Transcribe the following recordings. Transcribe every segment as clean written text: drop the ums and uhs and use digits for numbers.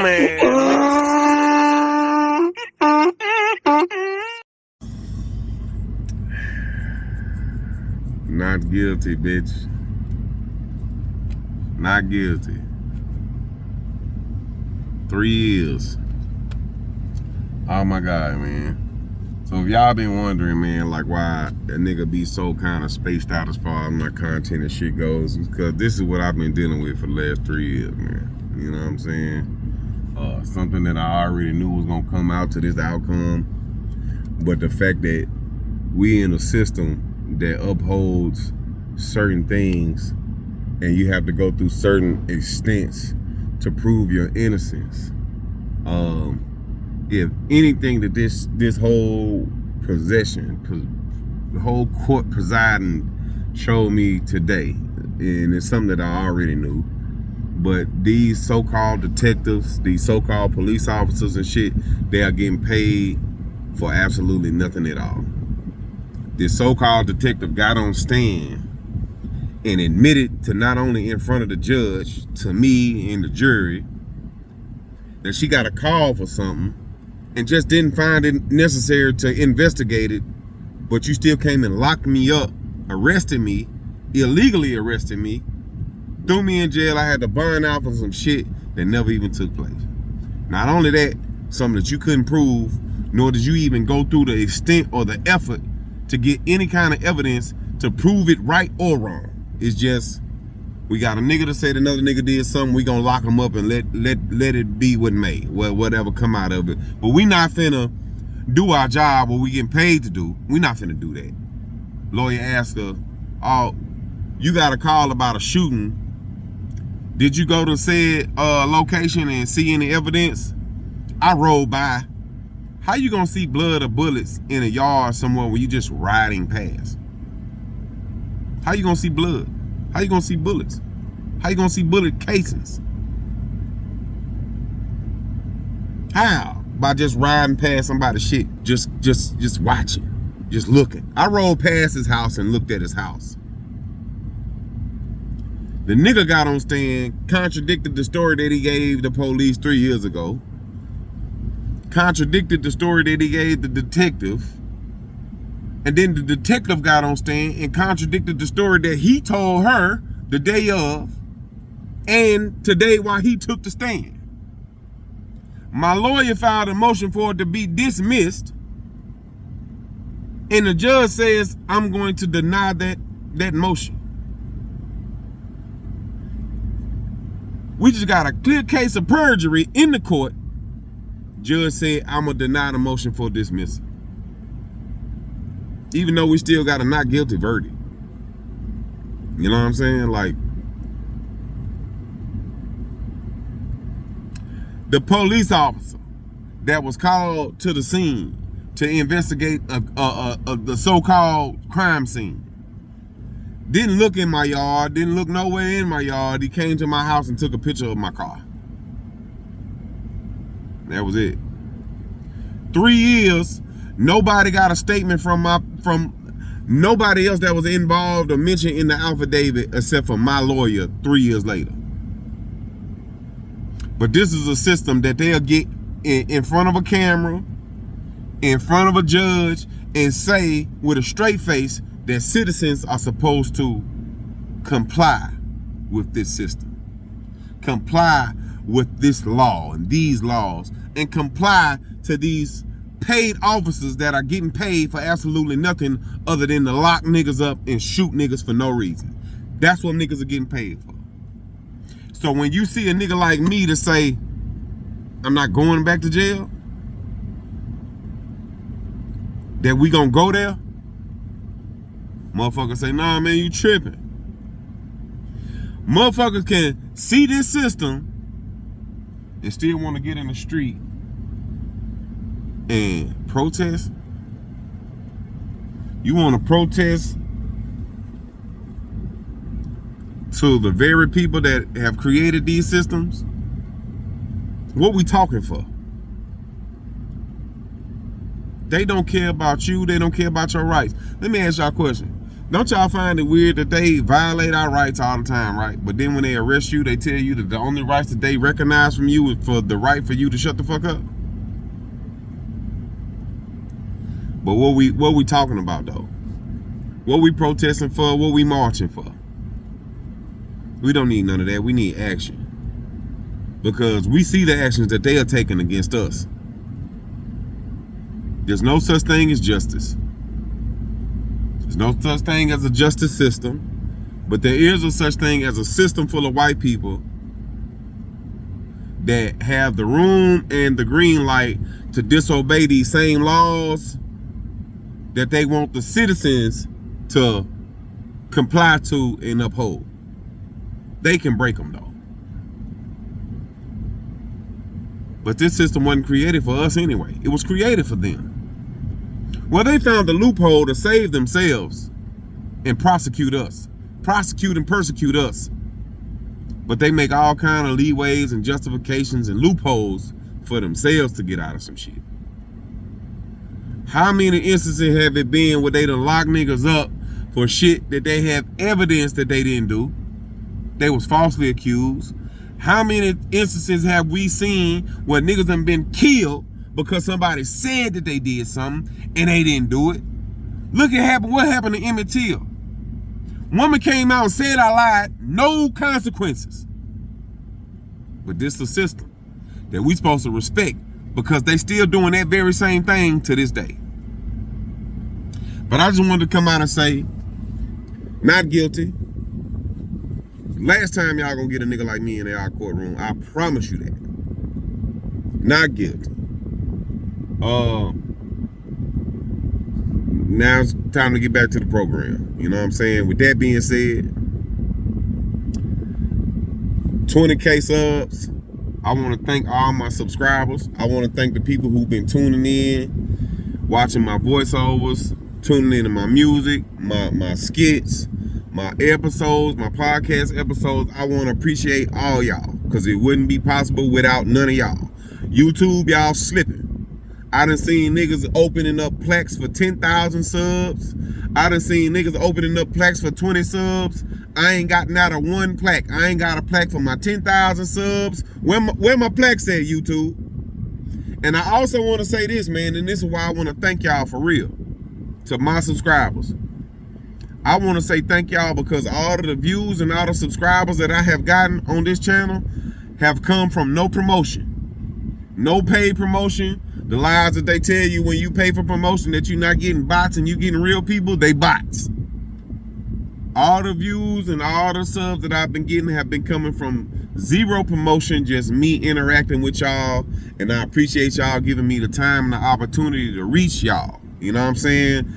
Not guilty, bitch. Not guilty. 3 years. Oh my God, man. So if y'all been wondering, man, like why a nigga be so kind of spaced out as far as my content and shit goes, it's because this is what I've been dealing with for the last 3 years, man. You know what I'm saying? Something that I already knew was gonna come out to this outcome. But the fact that we in a system that upholds certain things and you have to go through certain extents to prove your innocence. If anything that this whole the whole court presiding showed me today, and it's something that I already knew, but these so-called detectives, these so-called police officers and shit, they are getting paid for absolutely nothing at all. This so-called detective got on stand and admitted to, not only in front of the judge, to me and the jury, that she got a call for something and just didn't find it necessary to investigate it, but you still came and locked me up, arrested me, illegally arrested me, threw me in jail. I had to burn out for some shit that never even took place. Not only that, something that you couldn't prove, nor did you even go through the extent or the effort to get any kind of evidence to prove it right or wrong. It's just, we got a nigga to say that another nigga did something, we gonna lock him up and let it be what may, whatever come out of it. But we not finna do our job, what we getting paid to do. We not finna do that. Lawyer asked her, oh, you got a call about a shooting. Did you go to said location and see any evidence? I rode by. How you gonna see blood or bullets in a yard somewhere where you just riding past? How you gonna see blood? How you gonna see bullets? How you gonna see bullet casings? How? By just riding past somebody's shit, just watching, just looking. I rode past his house and looked at his house. The nigga got on stand, contradicted the story that he gave the police 3 years ago, contradicted the story that he gave the detective, and then the detective got on stand and contradicted the story that he told her the day of and today while he took the stand. My lawyer filed a motion for it to be dismissed, and the judge says I'm going to deny that motion. We just got a clear case of perjury in the court. Judge said I'm gonna deny the motion for dismissal, even though we still got a not guilty verdict. You know what I'm saying? Like, the police officer that was called to the scene to investigate the so-called crime scene didn't look in my yard, didn't look nowhere in my yard. He came to my house and took a picture of my car. That was it. 3 years, nobody got a statement from nobody else that was involved or mentioned in the affidavit except for my lawyer 3 years later. But this is a system that they'll get in front of a camera, in front of a judge, and say with a straight face that citizens are supposed to comply with this system, comply with this law and these laws, and comply to these paid officers that are getting paid for absolutely nothing other than to lock niggas up and shoot niggas for no reason. That's what niggas are getting paid for. So when you see a nigga like me to say, I'm not going back to jail, that we gonna go there, motherfuckers say, nah, man, you tripping. Motherfuckers can see this system and still want to get in the street and protest. You want to protest to the very people that have created these systems? What we talking for? They don't care about you. They don't care about your rights. Let me ask y'all a question. Don't y'all find it weird that they violate our rights all the time, right? But then when they arrest you, they tell you that the only rights that they recognize from you is for the right for you to shut the fuck up? But what we talking about though? What we protesting for? What we marching for? We don't need none of that. We need action. Because we see the actions that they are taking against us. There's no such thing as justice. There's no such thing as a justice system. But there is a such thing as a system full of white people that have the room and the green light to disobey these same laws that they want the citizens to comply to and uphold. They can break them though. But this system wasn't created for us anyway. It was created for them. Well, they found a loophole to save themselves and prosecute us. Prosecute and persecute us. But they make all kind of leeways and justifications and loopholes for themselves to get out of some shit. How many instances have it been where they done lock niggas up for shit that they have evidence that they didn't do? They was falsely accused. How many instances have we seen where niggas done been killed because somebody said that they did something and they didn't do it? Look at what happened to Emmett Till. Woman came out and said I lied, no consequences. But this is the system that we supposed to respect because they still doing that very same thing to this day. But I just wanted to come out and say, not guilty. Last time y'all gonna get a nigga like me in our courtroom, I promise you that. Not guilty. Now it's time to get back to the program. You know what I'm saying? With that being said, 20K subs. I want to thank all my subscribers. I want to thank the people who've been tuning in, watching my voiceovers, tuning into my music, my skits, my episodes, my podcast episodes. I want to appreciate all y'all because it wouldn't be possible without none of y'all. YouTube, y'all slipping. I done seen niggas opening up plaques for 10,000 subs. I done seen niggas opening up plaques for 20 subs. I ain't got not a one plaque. I ain't got a plaque for my 10,000 subs. Where my plaques at, YouTube? And I also want to say this, man, and this is why I want to thank y'all for real. To my subscribers. I want to say thank y'all because all of the views and all the subscribers that I have gotten on this channel have come from no promotion. No paid promotion. The lies that they tell you when you pay for promotion that you're not getting bots and you getting real people, they bots. All the views and all the subs that I've been getting have been coming from zero promotion, just me interacting with y'all. And I appreciate y'all giving me the time and the opportunity to reach y'all. You know what I'm saying?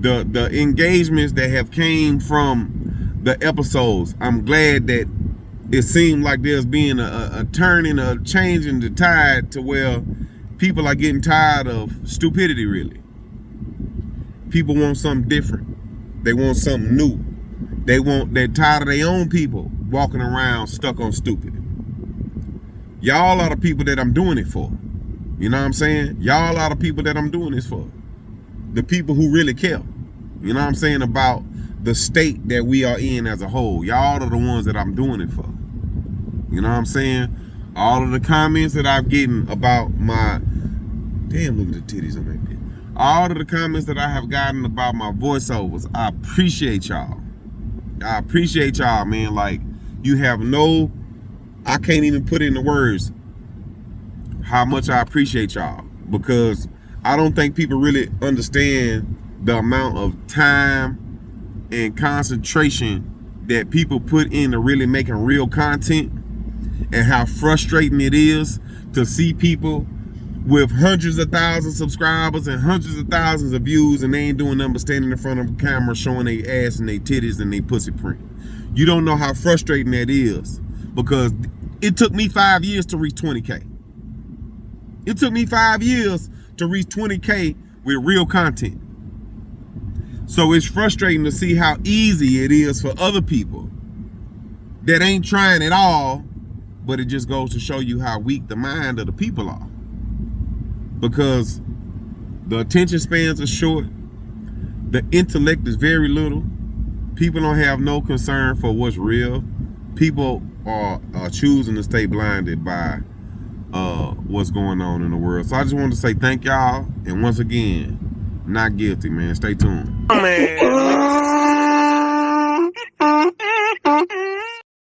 The engagements that have came from the episodes, I'm glad that it seemed like there's been a turning, a change in the tide to where people are getting tired of stupidity, really. People want something different. They want something new. They're tired of their own people walking around stuck on stupid. Y'all are the people that I'm doing it for. You know what I'm saying? Y'all are the people that I'm doing this for. The people who really care. You know what I'm saying? About the state that we are in as a whole. Y'all are the ones that I'm doing it for. You know what I'm saying? All of the comments that I've gotten about my... Damn, look at the titties on that bitch. All of the comments that I have gotten about my voiceovers, I appreciate y'all. I appreciate y'all, man. Like, you have no... I can't even put into words how much I appreciate y'all. Because I don't think people really understand the amount of time and concentration that people put into really making real content, and how frustrating it is to see people with hundreds of thousands of subscribers and hundreds of thousands of views and they ain't doing nothing but standing in front of a camera showing their ass and their titties and their pussy print. You don't know how frustrating that is, because it took me 5 years to reach 20K. It took me 5 years to reach 20K with real content. So it's frustrating to see how easy it is for other people that ain't trying at all, but it just goes to show you how weak the mind of the people are. Because the attention spans are short. The intellect is very little. People don't have no concern for what's real. People are choosing to stay blinded by what's going on in the world. So I just wanted to say thank y'all, and once again, not guilty, man. Stay tuned. Man.